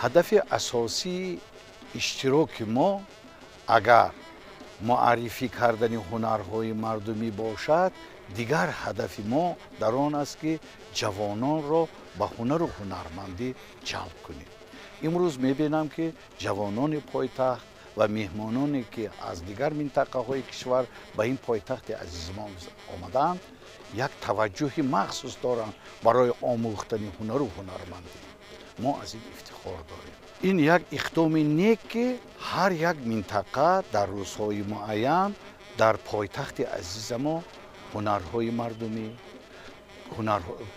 ҳадафи асосии иштироки мо агар муаррифӣ кардани ҳунарҳои мардумӣ бошад, дигар ҳадафи мо дар он аст ки ҷавононро ба ҳунару ҳунармандӣ ҷалб кунем. имрӯз мебинам ки ҷавонони пойтахт ва меҳмононе ки аз дигар минтақаҳои кишвар ба ин пойтахти азизи мо омадаанд, як таваҷҷӯҳи махсус доранд барои омӯхтани ҳунару ҳунармандӣ. мо аз ин ифтихор дорем. ин як иқдоми нек ки ҳар як минтақа дар рӯзҳои муайян дар пойтахти азиза мо ҳунарҳои мардумӣ,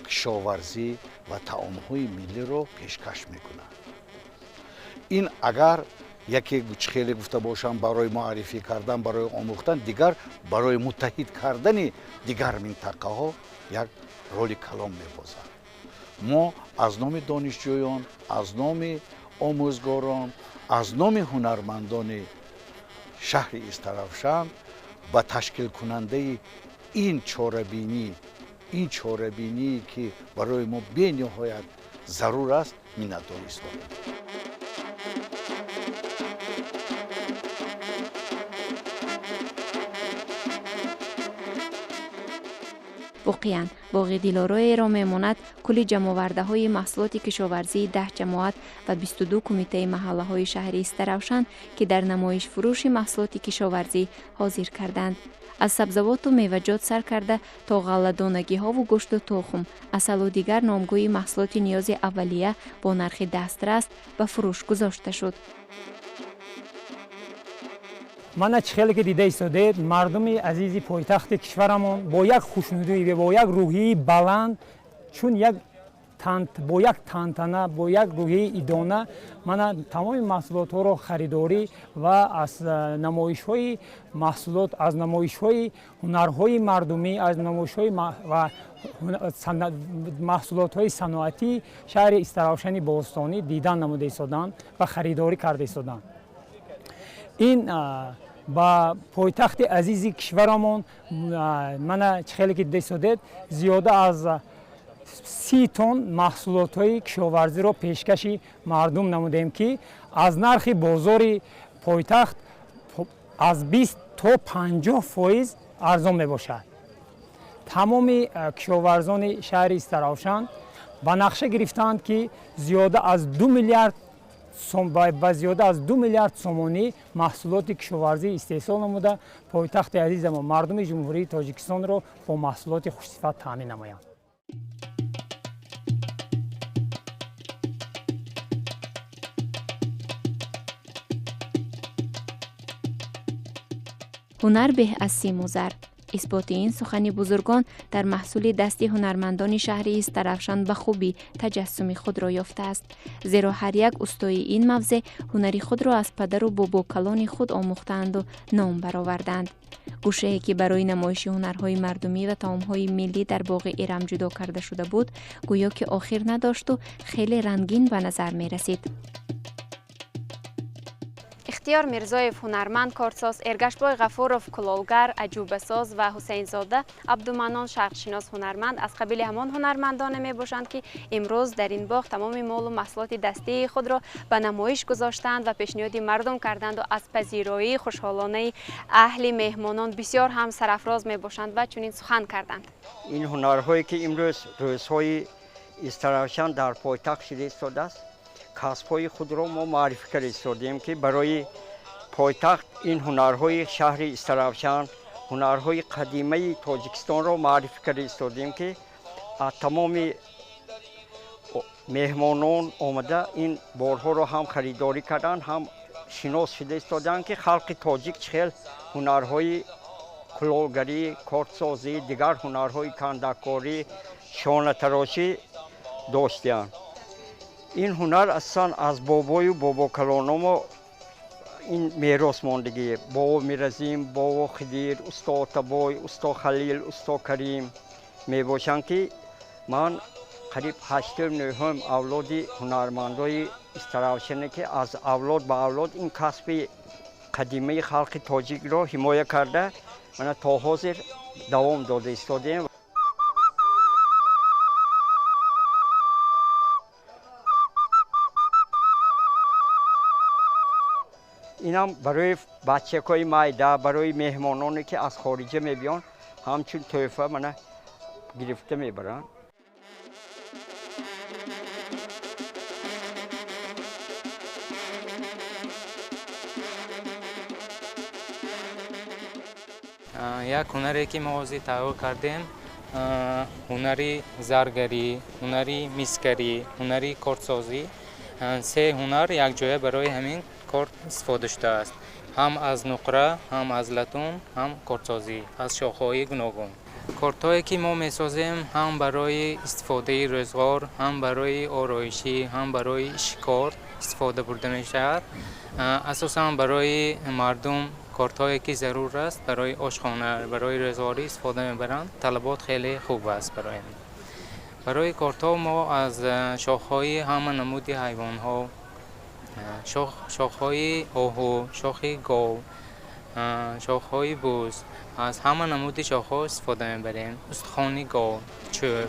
кишоварзӣ ва таомҳои миллиро пешкаш мекунад. ин агар яке хеле гуфта бошам барои муаррифӣ кардан, барои омӯхтан, дигар барои муттаҳид кардани дигар минтақаҳо як роли калон мебозад. мо аз номи донишҷӯён, аз номи омӯзгорон, аз номи ҳунармандони шаҳри Истаравшан ба ташкилкунандаи ин чорабиние ки барои мо бениҳоят зарур аст, миннатдорӣ истодем. воқеан боғи дилороеро мемонад кулли ҷамъовардаҳои маҳсулоти кишоварзии 10 ҷамоат ва 22 кумитаи маҳаллаҳои шаҳри Истаравшан ки дар намоишфурӯши маҳсулоти кишоварзӣ ҳозир карданд. аз сабзавоту меваҷот сар карда то ғалладонагиҳову гӯшту тухм, асалу дигар номгӯи маҳсулоти ниёзи аввалия бо нархи дастрас ба фурӯш гузошта шуд. мана чӣ хеле ки дида истодед, мардуми азизи пойтахти кишварамон бо як хушнудӣ, бо як рӯҳии баланд, чун бо як тантана, бо як рӯҳии идона мана тамоми маҳсулотҳоро харидорӣ ва аз намоишҳои маҳсулот, аз намоишҳои ҳунарҳои мардумӣ, аз намоишҳои маҳсулотҳои саноатии шаҳри Истаравшани бостонӣ дидан намуда истоданд ва харидорӣ карда истоданд. ин ба пойтахти азизи кишварамон мана чӣ хеле ки дида истодед, зиёда аз 30 тонн маҳсулотҳои кишоварзиро пешкаши мардум намудем ки аз нархи бозори пойтахт аз 20 то 50% арзон мебошад. тамоми кишоварзони шаҳри Истаравшан ба нақша гирифтанд ки зиёда аз 2 миллиард сомонӣ маҳсулоти кишоварзӣ истеҳсол намуда пойтахти азизамо мардуми ҷумҳурии Тоҷикистонро бо маҳсулоти хушсифат таъмин намоянд. ҳунар беҳ аз симу зар. исботи ин сухани бузургон дар маҳсули дасти ҳунармандони шаҳри Истаравшан ба хубӣ таҷассуми худро ёфтааст, зеро ҳар як устои ин мавзеъ ҳунари худро аз падару бобокалони худ омӯхтаанду ном бароварданд. гӯшае ки барои намоиши ҳунарҳои мардумӣ ва таомҳои миллӣ дар боғи Ирам ҷудо карда шуда буд, гӯё ки охир надошту хеле рангин ба назар мерасид. ихтиёр мирзоев ҳунарманд корсоз, эргашбой ғафуров кулолгар, аҷӯбасоз ва ҳусейнзода абдуманон шарқшинос ҳунарманд аз қабили ҳамон ҳунармандоне мебошанд ки имрӯз дар ин боғ тамоми молу маҳсулоти дастии худро ба намоиш гузоштанд ва пешниҳоди мардум карданду аз пазироии хушҳолонаи аҳли меҳмонон бисёр ҳам сарафроз мебошанд ва чунин сухан карданд. ин ҳунарҳое ки имрӯз рӯзҳои Истаравшан дар пойтахт шида истодааст, касбҳои худро мо маърифӣ карда истодем ки барои пойтахт ин ҳунарҳои шаҳри Истаравшан, ҳунарҳои қадимаи Тоҷикистонро маърифӣ карда истодем ки аз тамоми меҳмонон омада ин борҳоро ҳам харидорӣ карданд, ҳам шинос шуда истоданд ки халқи тоҷик чӣ хел ҳунарҳои кулолгарӣ, кортсозӣ, дигар ҳунарҳои кандаккорӣ, шонатарошӣ доштанд. ин ҳунар аслан аз бобою бобокалономо ин мерос мондагӣ. бобо Миразим, бобо Хидир, усто Отабой, усто Халил, усто Карим мебошанд ки ман қариб 8-9 авлоди ҳунармандои Истаравшане ки аз авлод ба авлод ин касби қадимаи халқи тоҷикро ҳимоя карда мана то ҳозир давом дода истодем. اینم برای بچه‌های مایده، برای مهمانانی که از خارج میبیان همچون تحفه منه گرفته میبرن. یک هنری که ما تغییر کردیم، هنری زرگری، هنری میزگری، هنری کارتسازی، سه هنر یک جای برای همین کار استفاده شده است. هم از نقره، هم از لتون، هم کارتسازی از شاخه‌های گوناگون. کارتایی که ما میسازیم هم برای استفاده روزگار، هم برای آرایشی، هم برای شکار استفاده برده میشود. اساساً برای مردم کارتایی که ضرور است برای آشخانه، برای روزگاری استفاده میبرند. طلبات خیلی خوب است برای این. برای کارتا ما از شاخهای همه نمودی حیوان ها، شاخهای آهو، شاخ گاو، شاخهای بز، از همه نمودی شاخها استفاده میبریم. استخوان گاو، چوب.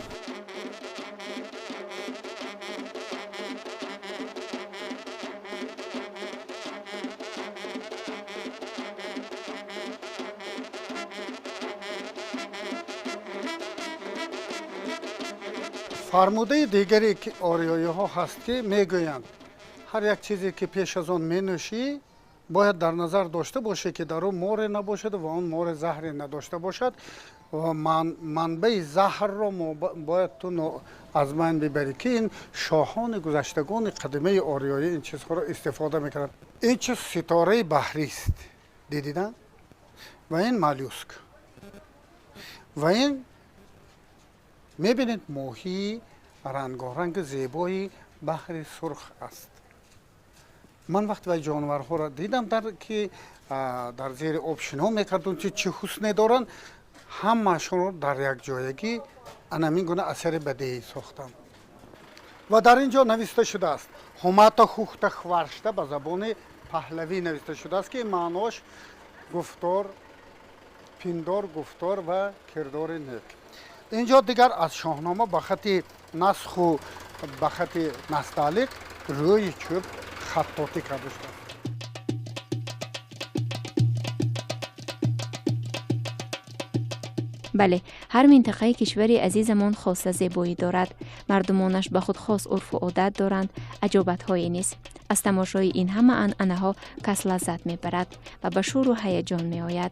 فرموده دیگری که آریایی ها هست که میگویند هر یک چیزی که پیش از آن مینوشی باید در نظر داشته باشه که در اون مور نباشد و اون مور زهری نداشته باشد و منبع زهر را باید تو از من ببری که این شاهان گذشتگان قدیمه آریایی این چیزها را استفاده میکردند. این چیز ستاره بحری است دیدیدن و این مالوسک و این میبینید ماهی رنگارنگ زیبای بحر سرخ است. من وقتی و جانورها را دیدم که در زیر آب شنا میکردن چه حسنی دارن، همه‌شون رو در یک جایگی انمین گونه اثر بدیعی ساختم. و در اینجا نوشته شده است همتا خوخت خورشته به زبان پهلوی نوشته شده است که معناش گفتار، پندار گفتار و کردار نیک. اینجا دیگر از شاهنامه به خط نسخ و به خط نستعلیق روی چوب خطاطی کرده شده. بله، هر منطقه کشوری عزیزمان خاص زیبایی دارد. مردمانش به خود خاص عرف و عادت دارند. عجایب‌هایی نیست. از تماشای این همه عنعنه‌ها کس لذت می‌برد و به شور و هیجان می‌آید.